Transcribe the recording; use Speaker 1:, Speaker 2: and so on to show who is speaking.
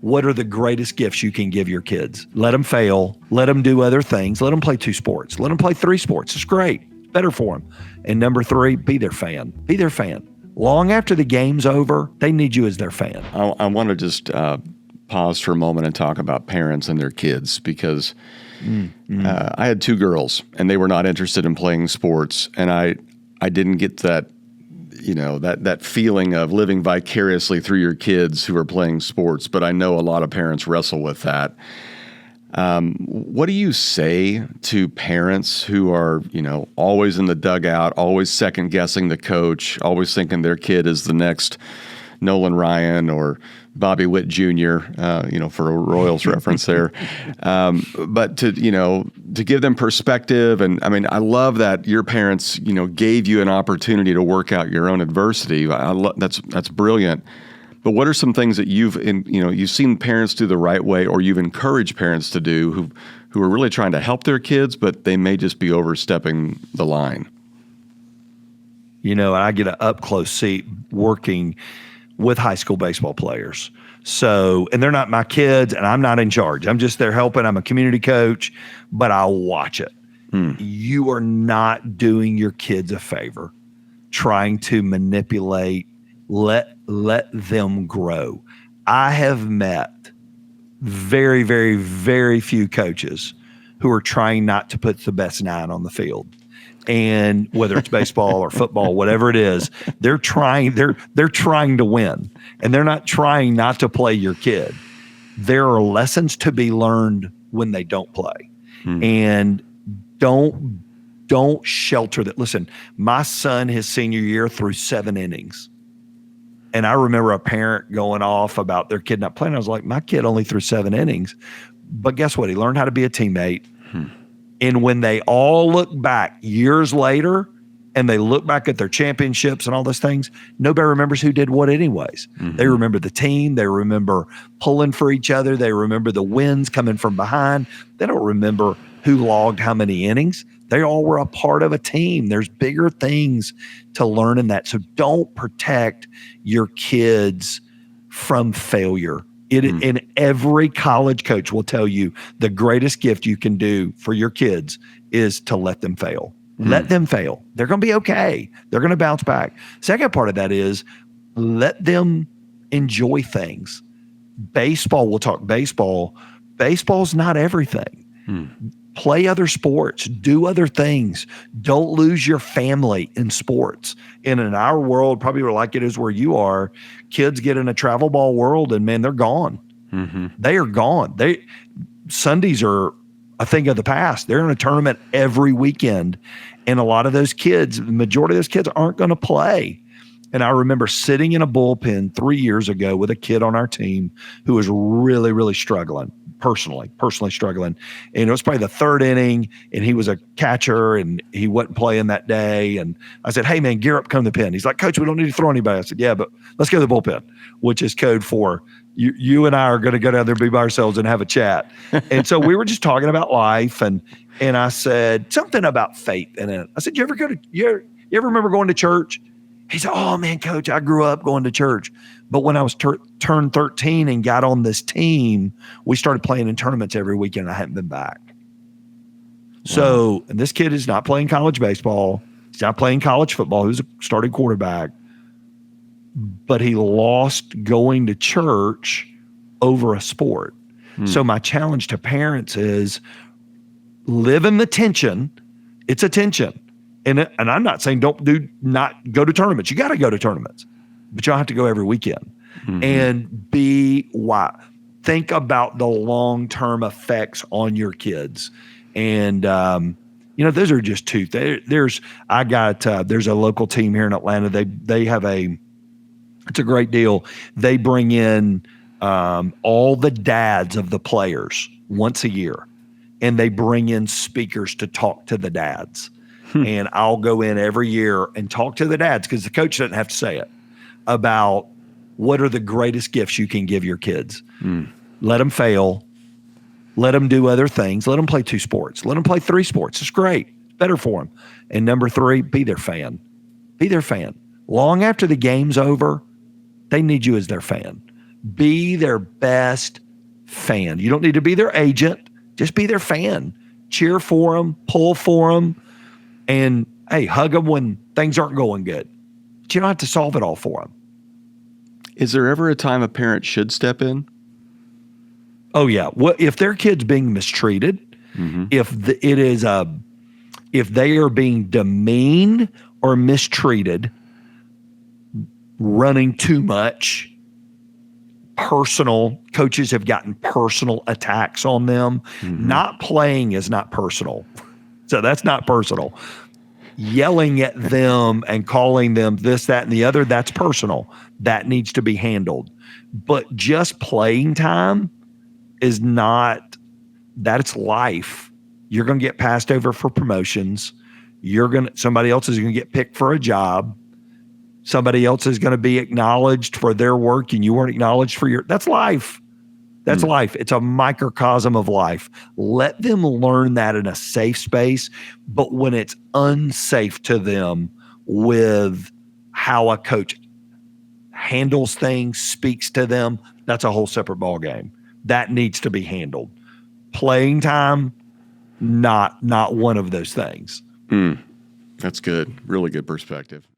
Speaker 1: what are the greatest gifts you can give your kids? Let them fail. Let them do other things. Let them play 2 sports. Let them play 3 sports. It's great. It's better for them. And number 3, be their fan. Be their fan. Long after the game's over, they need you as their fan.
Speaker 2: I want to just pause for a moment and talk about parents and their kids, because I had 2 girls and they were not interested in playing sports. And I didn't get that, that feeling of living vicariously through your kids who are playing sports. But I know a lot of parents wrestle with that. What do you say to parents who are, always in the dugout, always second guessing the coach, always thinking their kid is the next Nolan Ryan or Bobby Witt Jr., for a Royals reference there. But to give them perspective. And I mean, I love that your parents, gave you an opportunity to work out your own adversity. That's brilliant. But what are some things that you've seen parents do the right way, or you've encouraged parents to do who are really trying to help their kids, but they may just be overstepping the line?
Speaker 1: I get an up-close seat working with high school baseball players. So, and they're not my kids, and I'm not in charge. I'm just there helping. I'm a community coach, but I'll watch it. You are not doing your kids a favor trying to manipulate. Let them grow. I have met very, very, very few coaches who are trying not to put the best 9 on the field. And whether it's baseball or football, whatever it is, they're trying to win. And they're not trying not to play your kid. There are lessons to be learned when they don't play. And don't shelter that. Listen, my son, his senior year, threw 7 innings. And I remember a parent going off about their kid not playing. I was like, my kid only threw 7 innings. But guess what? He learned how to be a teammate. And when they all look back years later and they look back at their championships and all those things, nobody remembers who did what anyways. They remember the team. They remember pulling for each other. They remember the wins coming from behind. They don't remember who logged how many innings. They all were a part of a team. There's bigger things to learn in that. So don't protect your kids from failure. And every college coach will tell you the greatest gift you can do for your kids is to let them fail. Let them fail. They're going to be okay. They're going to bounce back. Second part of that is let them enjoy things. Baseball, we'll talk baseball. Baseball's not everything. Play other sports, do other things. Don't lose your family in sports. And in our world, probably like it is where you are, kids get in a travel ball world and man, they're gone. They are gone. Sundays are a thing of the past. They're in a tournament every weekend. And a lot of those kids, the majority of those kids aren't going to play. And I remember sitting in a bullpen 3 years ago with a kid on our team who was really, really struggling, personally struggling. And it was probably the 3rd inning, and he was a catcher, and he wasn't playing that day. And I said, hey, man, gear up, come to the pen. He's like, Coach, we don't need to throw anybody. I said, yeah, but let's go to the bullpen, which is code for you and I are going to go down there, be by ourselves, and have a chat. And so we were just talking about life, and I said something about faith in it. I said, you ever remember going to church? He said, oh, man, Coach, I grew up going to church. But when I was turned 13 and got on this team, we started playing in tournaments every weekend, and I hadn't been back. Wow. So, and this kid is not playing college baseball. He's not playing college football. He was a starting quarterback. But he lost going to church over a sport. So my challenge to parents is live in the tension. It's a tension. And I'm not saying not go to tournaments. You got to go to tournaments, but you don't have to go every weekend. And be why. Think about the long-term effects on your kids. And, those are just 2. There's a local team here in Atlanta. They have it's a great deal. They bring in all the dads of the players once a year, and they bring in speakers to talk to the dads. And I'll go in every year and talk to the dads, because the coach doesn't have to say it, about what are the greatest gifts you can give your kids. Let them fail. Let them do other things. Let them play 2 sports. Let them play 3 sports. It's great. It's better for them. And number 3, be their fan. Be their fan. Long after the game's over, they need you as their fan. Be their best fan. You don't need to be their agent. Just be their fan. Cheer for them, pull for them, and hey, hug them when things aren't going good. But you don't have to solve it all for them.
Speaker 2: Is there ever a time a parent should step in?
Speaker 1: Oh yeah. Well, if their kid's being mistreated, if they are being demeaned or mistreated, running too much, personal, coaches have gotten personal attacks on them. Not playing is not personal. So that's not personal. Yelling at them and calling them this, that, and the other, that's personal. That needs to be handled. But just playing time is not, that's life. You're going to get passed over for promotions. Somebody else is going to get picked for a job. Somebody else is going to be acknowledged for their work and you weren't acknowledged for that's life. That's life. It's a microcosm of life. Let them learn that in a safe space. But when it's unsafe to them with how a coach handles things, speaks to them, that's a whole separate ballgame. That needs to be handled. Playing time, not one of those things.
Speaker 2: That's good. Really good perspective.